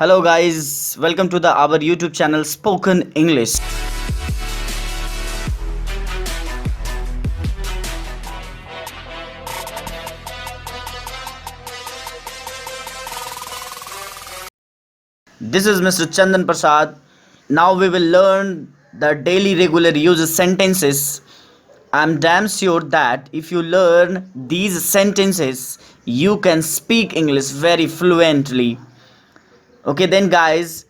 Hello guys, welcome to our YouTube channel Spoken English. This is Mr. Chandan Prasad. Now we will learn the daily regular use sentences. I'm damn sure that if you learn these sentences, you can speak English very fluently. Okay, then guys,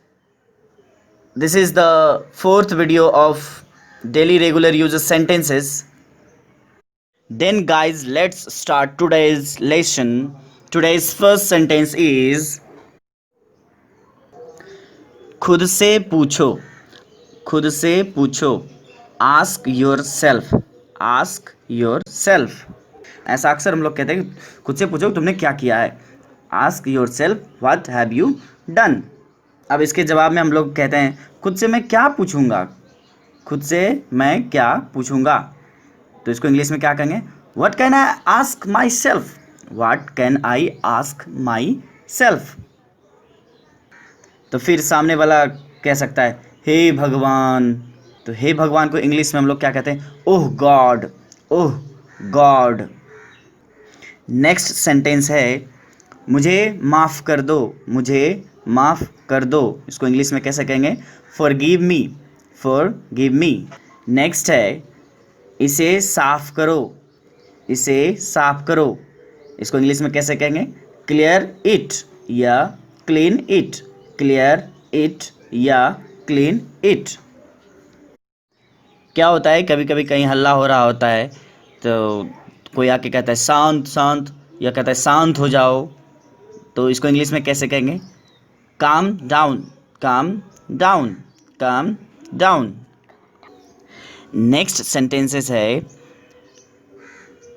this is the fourth video of daily regular use sentences. Then guys, let's start today's lesson. Today's first sentence is खुद से पूछो. खुद से पूछो. Ask yourself. Ask yourself. ऐसा अक्सर हम लोग कहते हैं खुद से पूछो तुमने क्या किया है. Ask yourself what have you done. अब इसके जवाब में हम लोग कहते हैं खुद से मैं क्या पूछूंगा. खुद से मैं क्या पूछूंगा. तो इसको इंग्लिश में क्या कहेंगे. What can I ask myself? What can I ask myself? तो फिर सामने वाला कह सकता है हे भगवान. तो हे भगवान को इंग्लिश में हम लोग क्या कहते हैं. ओह गॉड. ओह गॉड. नेक्स्ट सेंटेंस है मुझे माफ़ कर दो. मुझे माफ़ कर दो. इसको इंग्लिश में कैसे कहेंगे. Forgive me. Forgive me. Next है इसे साफ करो. इसे साफ करो. इसको इंग्लिश में कैसे कहेंगे. क्लियर इट या क्लीन इट. क्लियर इट या क्लीन इट. क्या होता है कभी कभी कहीं हल्ला हो रहा होता है तो कोई आके कहता है शांत शांत या कहता है शांत हो जाओ. तो इसको इंग्लिश में कैसे कहेंगे. Calm down. Calm down. Calm down. Next sentences है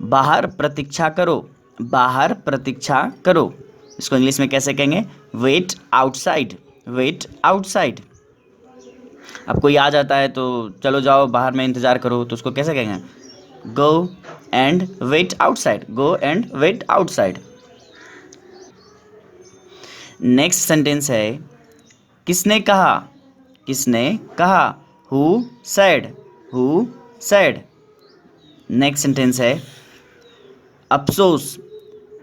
बाहर प्रतीक्षा करो. बाहर प्रतीक्षा करो. इसको इंग्लिश में कैसे कहेंगे. Wait outside. Wait outside. अब कोई आ जाता है तो चलो जाओ बाहर में इंतज़ार करो. तो उसको कैसे कहेंगे. Go and wait outside. Go and wait outside. Next sentence है किसने कहा. किसने कहा. Who said. Who said. Next sentence है अफसोस.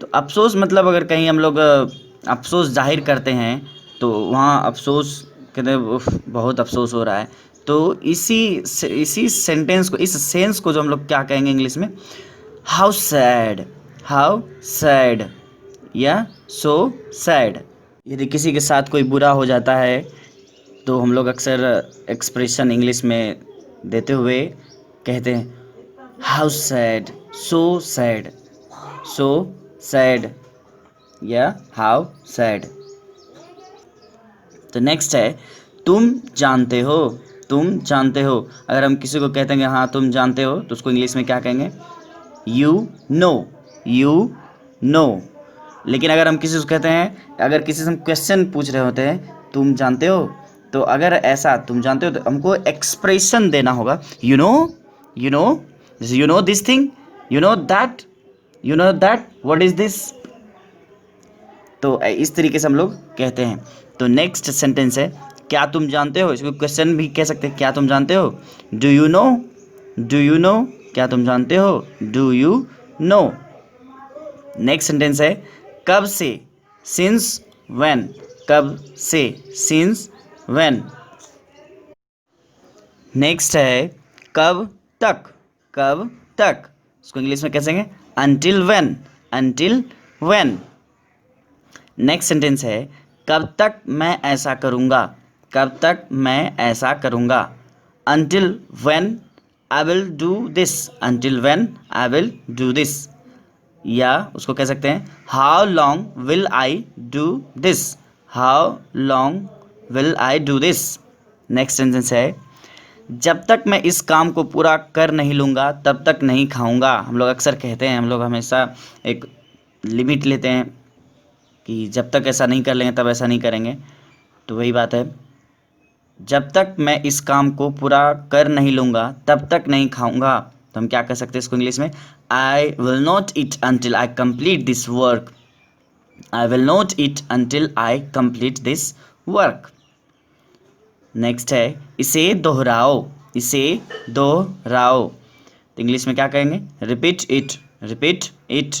तो अफसोस मतलब अगर कहीं हम लोग अफसोस जाहिर करते हैं तो वहाँ अफसोस कहते हैं बहुत अफसोस हो रहा है. तो इसी सेंटेंस को इस सेंस को जो हम लोग क्या कहेंगे इंग्लिश में हाउ सैड. हाउ सैड या सो सैड. यदि किसी के साथ कोई बुरा हो जाता है तो हम लोग अक्सर एक्सप्रेशन इंग्लिश में देते हुए कहते हैं how sad. So sad. So sad या हाउ सैड. तो नेक्स्ट है तुम जानते हो. तुम जानते हो. अगर हम किसी को कहते हैं हाँ तुम जानते हो तो उसको इंग्लिश में क्या कहेंगे. You know. You know. लेकिन अगर हम किसी को कहते हैं अगर किसी से हम क्वेश्चन पूछ रहे होते हैं तुम जानते हो तो अगर ऐसा तुम जानते हो तो हमको एक्सप्रेशन देना होगा. You know. You know. You know this thing. You know that. You know that. What is this. तो इस तरीके से हम लोग कहते हैं. तो नेक्स्ट सेंटेंस है क्या तुम जानते हो. इसको क्वेश्चन भी कह सकते हैं क्या तुम जानते हो. Do you know. Do you know. क्या तुम जानते हो. Do you know. Next sentence है कब से. Since when. कब से. Since when. नेक्स्ट है कब तक. कब तक. इसको इंग्लिश में कैसे कहेंगे until when. until when. Next sentence है कब तक मैं ऐसा करूँगा. कब तक मैं ऐसा करूँगा. until when I will do this. until when I will do this. या उसको कह सकते हैं how long will I do this. how long will I do this. Next sentence है जब तक मैं इस काम को पूरा कर नहीं लूँगा तब तक नहीं खाऊँगा. हम लोग अक्सर कहते हैं हम लोग हमेशा एक लिमिट लेते हैं कि जब तक ऐसा नहीं कर लेंगे तब ऐसा नहीं करेंगे. तो वही बात है जब तक मैं इस काम को पूरा कर नहीं लूँगा तब तक नहीं खाऊँगा. तो हम क्या कर सकते हैं इसको इंग्लिश में I will not eat until I complete this work. I will not eat until I complete this work. Next है इसे दोहराओ, इसे दोहराओ, तो इंग्लिश में क्या कहेंगे? Repeat it, repeat it.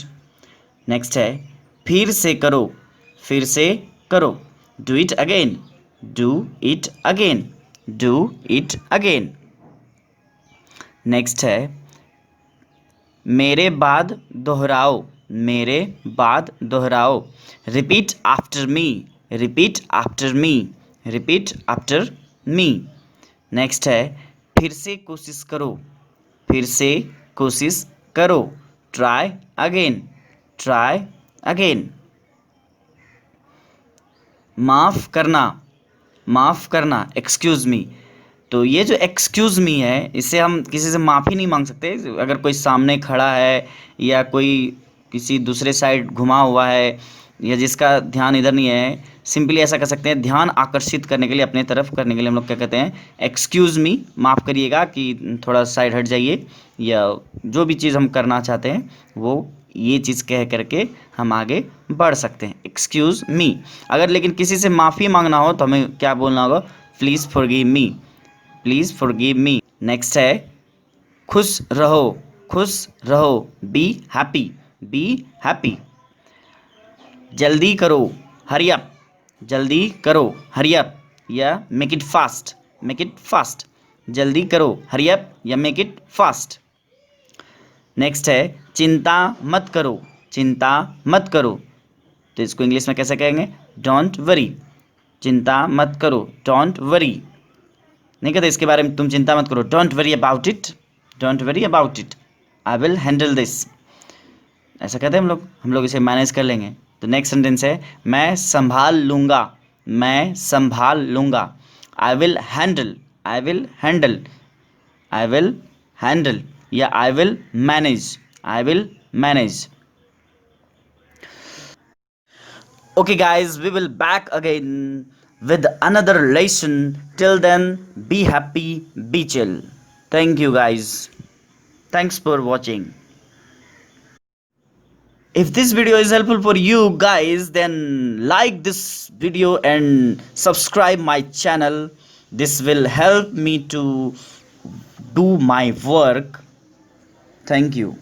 Next है फिर से करो, फिर से करो, do it again, do it again, do it again. Next है मेरे बाद दोहराओ, मेरे बाद दोहराओ, repeat after me, repeat after me, repeat after me. Next है फिर से कोशिश करो, फिर से कोशिश करो, ट्राई अगेन, ट्राई अगेन। माफ़ करना, माफ़ करना, एक्सक्यूज़ मी। तो ये जो एक्सक्यूज़ मी है, इससे हम किसी से माफ़ी नहीं मांग सकते। अगर कोई सामने खड़ा है या कोई किसी दूसरे साइड घुमा हुआ है या जिसका ध्यान इधर नहीं है, सिंपली ऐसा कर सकते हैं, ध्यान आकर्षित करने के लिए, अपने तरफ करने के लिए हम लोग क्या कहते हैं? एक्सक्यूज़ मी, माफ़ करिएगा कि थोड़ा साइड हट जाइए, या जो भी चीज़ हम करना चाहते हैं वो ये चीज़ कह करके हम आगे बढ़ सकते हैं, एक्सक्यूज़ मी। अगर लेकिन किसी से माफ़ी मांगना हो तो हमें क्या बोलना होगा? Please forgive me, please forgive me. Next है खुश रहो, खुश रहो, बी हैप्पी, बी हैप्पी। जल्दी करो, हरी अप, जल्दी करो, हरी अप, या make it fast, make it fast. जल्दी करो, हरी अप, या मेक इट फास्ट। नेक्स्ट है चिंता मत करो, चिंता मत करो, तो इसको इंग्लिश में कैसे कहेंगे? डोंट वरी, चिंता मत करो, डोंट वरी। नहीं कहते इसके बारे में तुम चिंता मत करो, don't worry about it, don't worry about it, I will handle this, ऐसा कहते हैं हम लोग इसे मैनेज कर लेंगे। तो नेक्स्ट सेंटेंस है मैं संभाल लूँगा, मैं संभाल लूँगा, I will handle, I will handle, I will handle, या I will manage, I will manage. Okay guys, we will back again with another lesson. Till then, be happy, be chill. Thank you guys. Thanks for watching. If this video is helpful for you guys, then like this video and subscribe my channel. This will help me to do my work. Thank you.